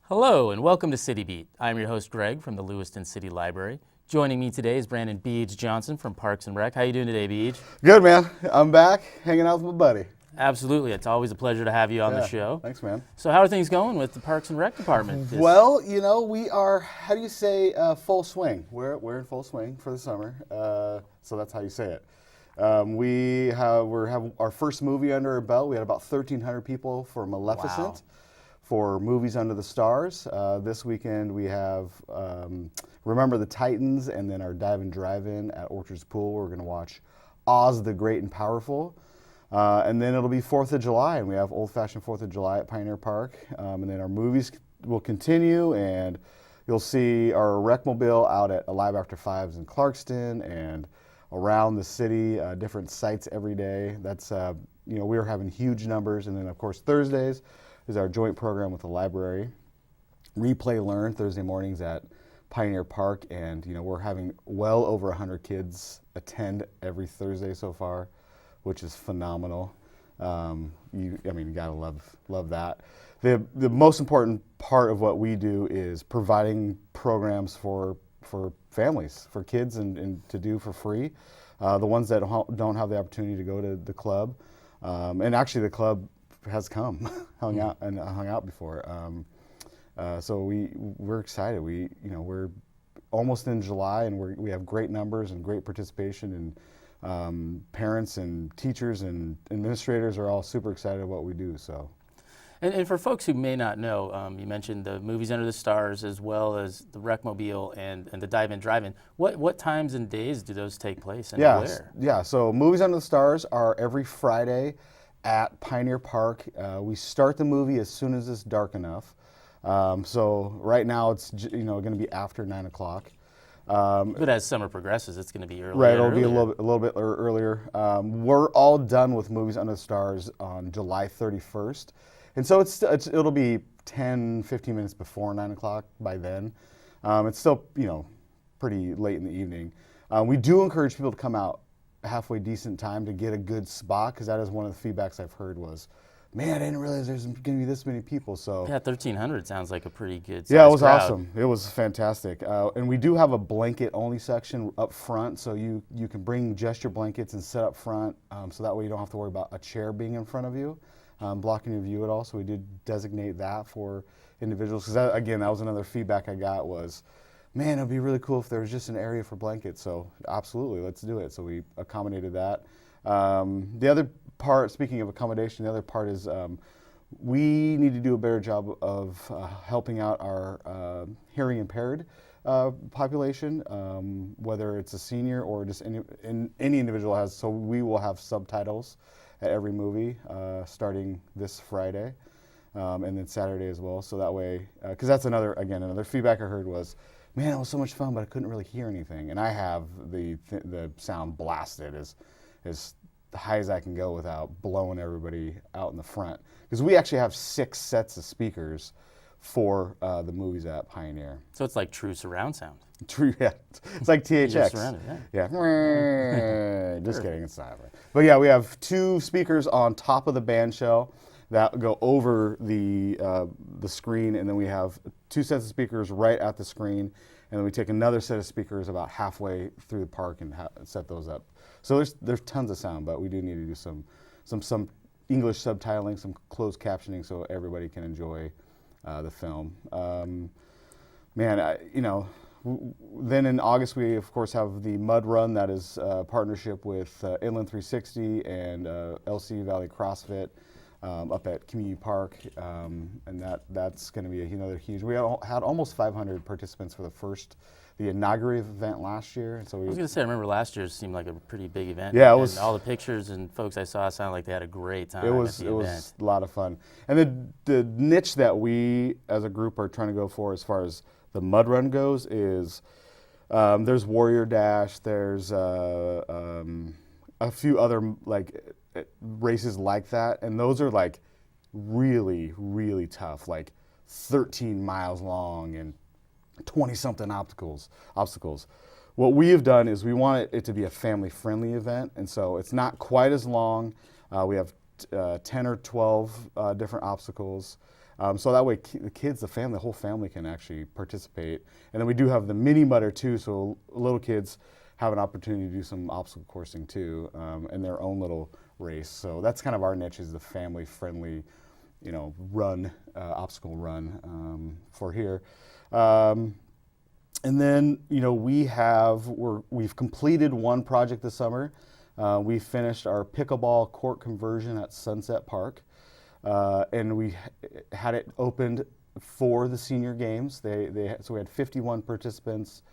Hello and welcome to City Beat. I'm your host Greg from the Lewiston City Library. Joining me today is Brandon Beeg Johnson from Parks and Rec. How you doing today, Beeg? Good, man. I'm back hanging out with my buddy. Absolutely. It's always a pleasure to have you on the show. Thanks, man. So how are things going with the Parks and Rec department? Well, we are, how do you say, full swing. We're in full swing for the summer, so that's how you say it. We have our first movie under our belt. We had about 1,300 people for Maleficent. Wow. For Movies Under the Stars. This weekend we have Remember the Titans, and then our Dive and Drive-In at Orchards Pool. We're going to watch Oz the Great and Powerful. And then it'll be 4th of July, and we have Old Fashioned 4th of July at Pioneer Park. And then our movies will continue, and you'll see our Recmobile out at Alive After Fives in Clarkston and around the city, different sites every day. That's, we're having huge numbers. And then, of course, Thursdays is our joint program with the library. Replay Learn Thursday mornings at Pioneer Park, and we're having well over 100 kids attend every Thursday so far, which is phenomenal. You gotta love that. The most important part of what we do is providing programs for families, for kids, and to do for free. The ones that don't have the opportunity to go to the club, and actually the club has come, hung out before. So we're excited. We're almost in July, and we have great numbers and great participation, and parents and teachers and administrators are all super excited about what we do. So. And for folks who may not know, you mentioned the Movies Under the Stars as well as the Recmobile and the Dive and Drive-In. What times and days do those take place, and where? Yeah, so Movies Under the Stars are every Friday at Pioneer Park. We start the movie as soon as it's dark enough. So right now it's going to be after 9 o'clock. But as summer progresses, it's going to be earlier. Right, it'll be a little bit earlier. We're all done with Movies Under the Stars on July 31st. And so it'll be 10, 15 minutes before 9 o'clock by then. It's still, pretty late in the evening. We do encourage people to come out halfway decent time to get a good spot, because that is one of the feedbacks I've heard was, man, I didn't realize there's going to be this many people. So yeah, 1,300 sounds like a pretty good size Yeah, it was crowd. Awesome. It was fantastic. And we do have a blanket-only section up front, so you can bring just your blankets and sit up front, so that way you don't have to worry about a chair being in front of you, blocking your view at all. So we did designate that for individuals, because that was another feedback I got was, man, it'd be really cool if there was just an area for blankets. So absolutely, let's do it. So we accommodated that. The other part, speaking of accommodation, the other part is we need to do a better job of helping out our hearing impaired population, whether it's a senior or just any individual has. So we will have subtitles at every movie starting this Friday, and then Saturday as well. So that way, because that's another feedback I heard was, man, it was so much fun, but I couldn't really hear anything. And I have the sound blasted as high as I can go without blowing everybody out in the front. Because we actually have 6 sets of speakers for the movies at Pioneer. So it's like true surround sound. True, yeah. It's like THX. You're surrounded, Yeah. Just kidding, it's not. But yeah, we have 2 speakers on top of the band shell that go over the screen, and then we have 2 sets of speakers right at the screen, and then we take another set of speakers about halfway through the park and set those up. So there's tons of sound, but we do need to do some English subtitling, some closed captioning, so everybody can enjoy the film. Then in August we of course have the Mud Run, that is a partnership with Inland 360 and LC Valley CrossFit. Up at Community Park, and that's going to be another huge. We had almost 500 participants for the inaugural event last year. And so I was going to say, I remember last year seemed like a pretty big event. Yeah, it and was. All the pictures and folks I saw sounded like they had a great time. It was a lot of fun. And the niche that we as a group are trying to go for as far as the Mud Run goes is there's Warrior Dash, there's a few other races like that, and those are like really, really tough, like 13 miles long and 20-something obstacles. What we have done is we want it to be a family-friendly event, and so it's not quite as long. We have 10 or 12 different obstacles. So that way the kids, the whole family can actually participate. And then we do have the mini mutter too, so little kids have an opportunity to do some obstacle coursing too, in their own little race. So that's kind of our niche, is the family-friendly, run, obstacle run for here. And then, we've completed one project this summer. We finished our pickleball court conversion at Sunset Park, and we had it opened for the senior games. So we had 51 participants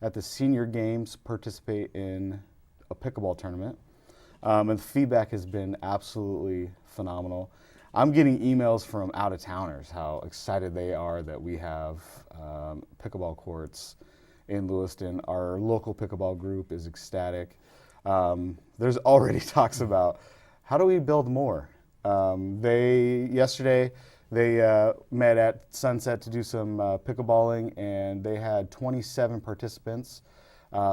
at the senior games participate in a pickleball tournament, and the feedback has been absolutely phenomenal. I'm getting emails from out-of-towners how excited they are that we have pickleball courts in Lewiston. Our local pickleball group is ecstatic. There's already talks about how do we build more. Yesterday they met at Sunset to do some pickleballing, and they had 27 participants.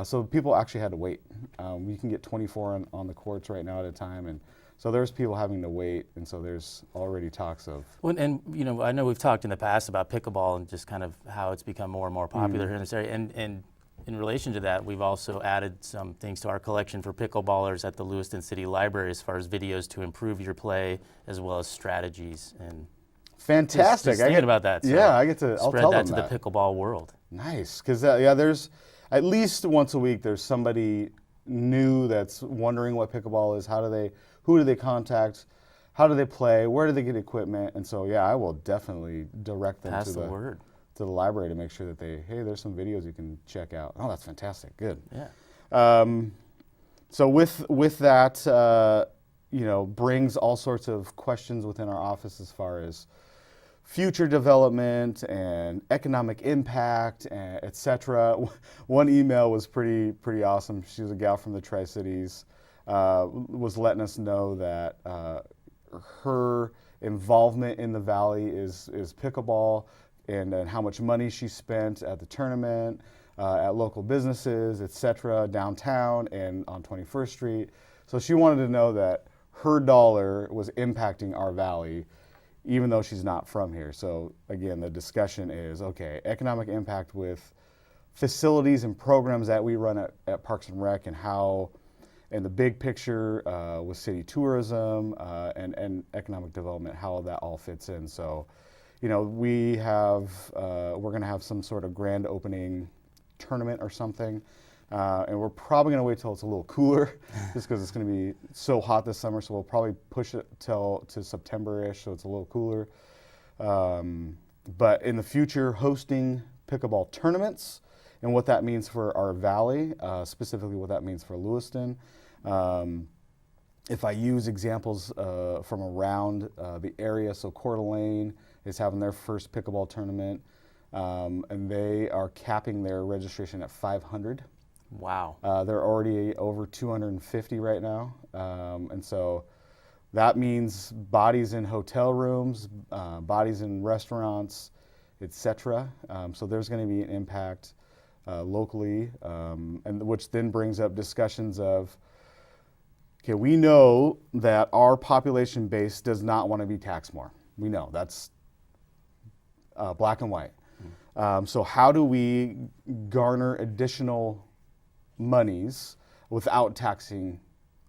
So people actually had to wait. You can get 24 on the courts right now at a time, and so there's people having to wait, and so there's already talks of. Well, and I know we've talked in the past about pickleball and just kind of how it's become more and more popular here in this area. And in relation to that, we've also added some things to our collection for pickleballers at the Lewiston City Library, as far as videos to improve your play, as well as strategies. And fantastic! Just thinking about that. So yeah, I get to. I'll spread tell that them to that. the pickleball world. Nice, because there's at least once a week there's somebody new that's wondering what pickleball is. Who do they contact? How do they play? Where do they get equipment? And so, I will definitely direct them Pass the word to the library to make sure that there's some videos you can check out. Oh, that's fantastic. Good. Yeah. So with that, brings all sorts of questions within our office as far as future development and economic impact, et cetera. One email was pretty awesome. She was a gal from the Tri-Cities. Was letting us know that her involvement in the Valley is pickleball, and how much money she spent at the tournament, at local businesses, etc., downtown and on 21st Street. So she wanted to know that her dollar was impacting our Valley, even though she's not from here. So again, the discussion is, okay, economic impact with facilities and programs that we run at Parks and Rec, and how, in the big picture, with city tourism and economic development, how that all fits in. So, we're going to have some sort of grand opening tournament or something, and we're probably going to wait till it's a little cooler, just because it's going to be so hot this summer. So we'll probably push it to September-ish, so it's a little cooler. But in the future, hosting pickleball tournaments, and what that means for our Valley, specifically what that means for Lewiston. If I use examples from around the area, so Coeur d'Alene is having their first pickleball tournament, and they are capping their registration at 500. Wow. They're already over 250 right now, and so that means bodies in hotel rooms, bodies in restaurants, etc. So there's going to be an impact locally, and which then brings up discussions of, okay, we know that our population base does not want to be taxed more. We know that's black and white. So how do we garner additional monies without taxing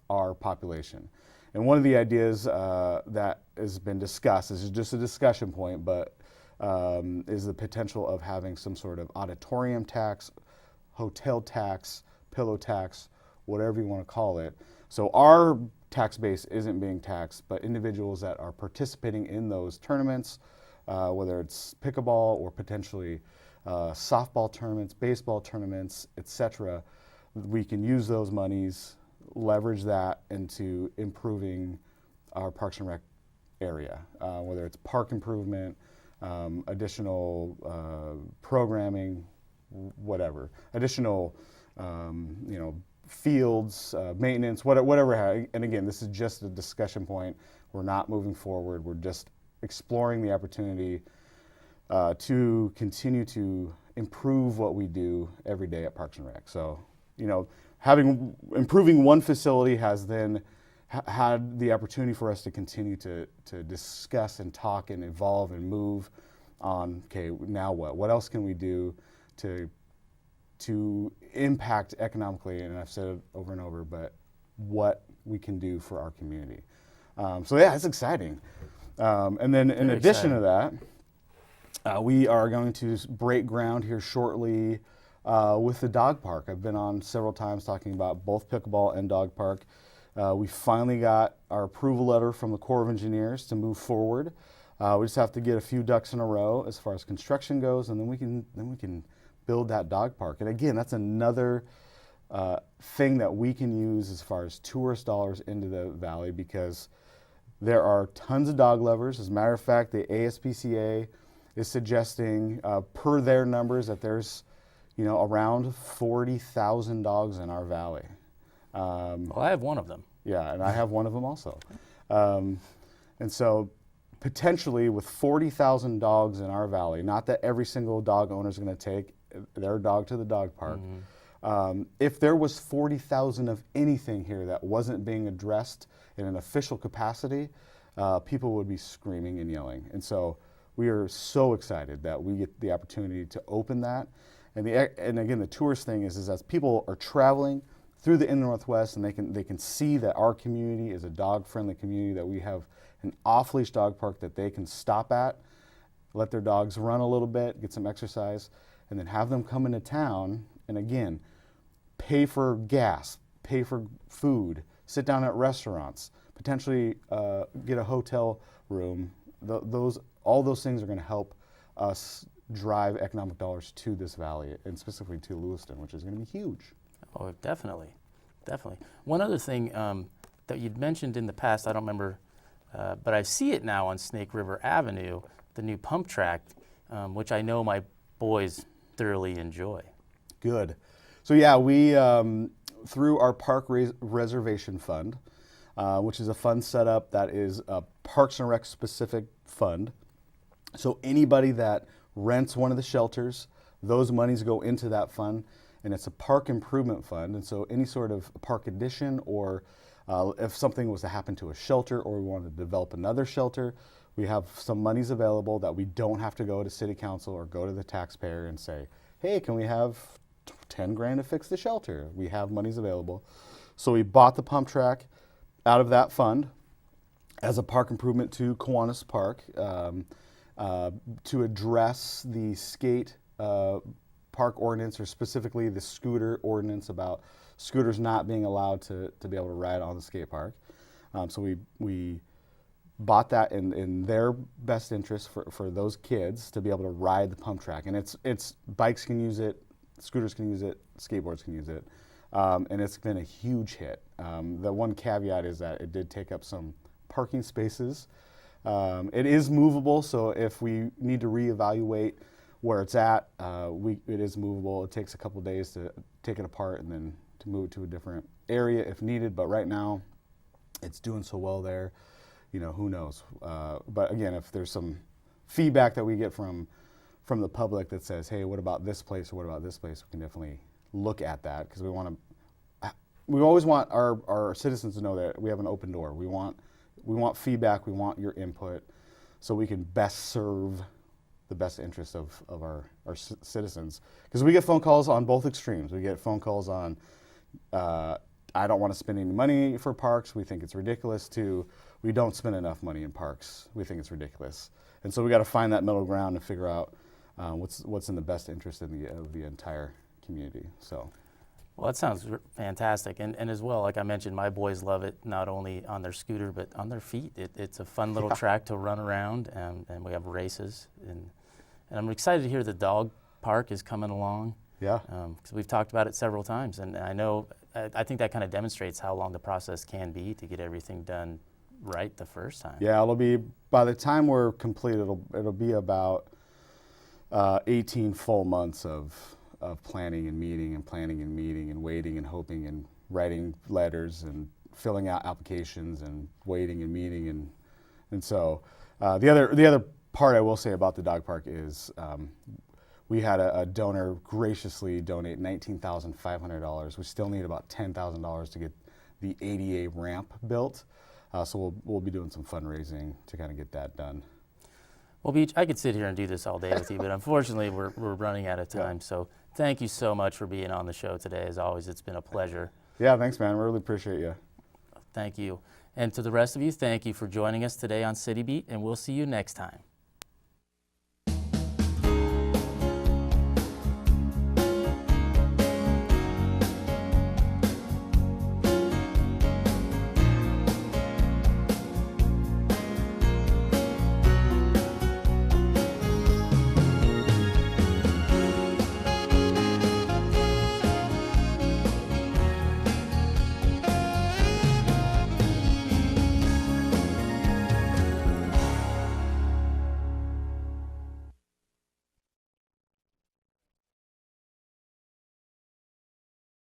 our population? And one of the ideas that has been discussed, this is just a discussion point, but is the potential of having some sort of auditorium tax, hotel tax, pillow tax, whatever you want to call it. So our tax base isn't being taxed, but individuals that are participating in those tournaments, whether it's pickleball or potentially softball tournaments, baseball tournaments, etc., we can use those monies, leverage that into improving our Parks and Rec area, whether it's park improvement, additional programming, whatever, additional fields, maintenance, whatever. And again, this is just a discussion point. We're not moving forward. We're just exploring the opportunity to continue to improve what we do every day at Parks and Rec. So, improving one facility has then had the opportunity for us to continue to discuss and talk and evolve and move on, okay, now what? What else can we do to impact economically, and I've said it over and over, but what we can do for our community. So yeah, it's exciting. And then in Very addition exciting. to that, we are going to break ground here shortly with the dog park. I've been on several times talking about both pickleball and dog park. We finally got our approval letter from the Corps of Engineers to move forward. We just have to get a few ducks in a row as far as construction goes, and then we can build that dog park. And again, that's another thing that we can use as far as tourist dollars into the valley, because there are tons of dog lovers. As a matter of fact, the ASPCA is suggesting, per their numbers, that there's around 40,000 dogs in our valley. Well, I have one of them. Yeah, and I have one of them also. And so potentially with 40,000 dogs in our valley, not that every single dog owner is going to take their dog to the dog park. If there was 40,000 of anything here that wasn't being addressed in an official capacity, people would be screaming and yelling. And so we are so excited that we get the opportunity to open that. And again, the tourist thing is as people are traveling through the Inner Northwest, and they can see that our community is a dog-friendly community, that we have an off-leash dog park that they can stop at, let their dogs run a little bit, get some exercise, and then have them come into town and again, pay for gas, pay for food, sit down at restaurants, potentially get a hotel room. All those things are going to help us drive economic dollars to this valley, and specifically to Lewiston, which is going to be huge. Oh, definitely, definitely. One other thing that you'd mentioned in the past, I don't remember, but I see it now on Snake River Avenue, the new pump track, which I know my boys thoroughly enjoy. Good. So yeah, we, through our park reservation fund, which is a fund set up that is a Parks and Rec specific fund. So anybody that rents one of the shelters, those monies go into that fund, and it's a park improvement fund. And so any sort of park addition, or if something was to happen to a shelter, or we wanted to develop another shelter, we have some monies available that we don't have to go to city council or go to the taxpayer and say, hey, can we have 10 grand to fix the shelter? We have monies available. So we bought the pump track out of that fund as a park improvement to Kiwanis Park, to address the skate park ordinance, or specifically the scooter ordinance about scooters not being allowed to be able to ride on the skate park. So we bought that in their best interest for those kids to be able to ride the pump track. And it's bikes can use it, scooters can use it, skateboards can use it, and it's been a huge hit. The one caveat is that it did take up some parking spaces. It is movable, so if we need to reevaluate where it's at, it is movable. It takes a couple days to take it apart and then to move it to a different area if needed. But right now, it's doing so well there. Who knows? But again, if there's some feedback that we get from the public that says, hey, what about this place, or what about this place, we can definitely look at that, because we always want our citizens to know that we have an open door. We want feedback, we want your input, so we can best serve the best interests of our citizens. Because we get phone calls on both extremes. We get phone calls on, I don't want to spend any money for parks, we think it's ridiculous, to we don't spend enough money in parks, we think it's ridiculous. And so we got to find that middle ground and figure out what's in the best interest of the entire community. So. Well, that sounds fantastic. And as well, like I mentioned, my boys love it, not only on their scooter, but on their feet. It's a fun little track to run around, and we have races. And I'm excited to hear the dog park is coming along. Yeah. Because we've talked about it several times. And I think that kind of demonstrates how long the process can be to get everything done right the first time. Yeah, it'll be, by the time we're complete, it'll be about 18 full months of planning and meeting and waiting and hoping and writing letters and filling out applications and waiting and meeting and so the other part I will say about the dog park is we had a donor graciously donate $19,500. We still need about $10,000 to get the ADA ramp built. So we'll be doing some fundraising to kind of get that done. Well, Beach, I could sit here and do this all day with you, but unfortunately we're running out of time. So thank you so much for being on the show today. As always, it's been a pleasure. Yeah, thanks, man. I really appreciate you. Thank you. And to the rest of you, thank you for joining us today on City Beat, and we'll see you next time.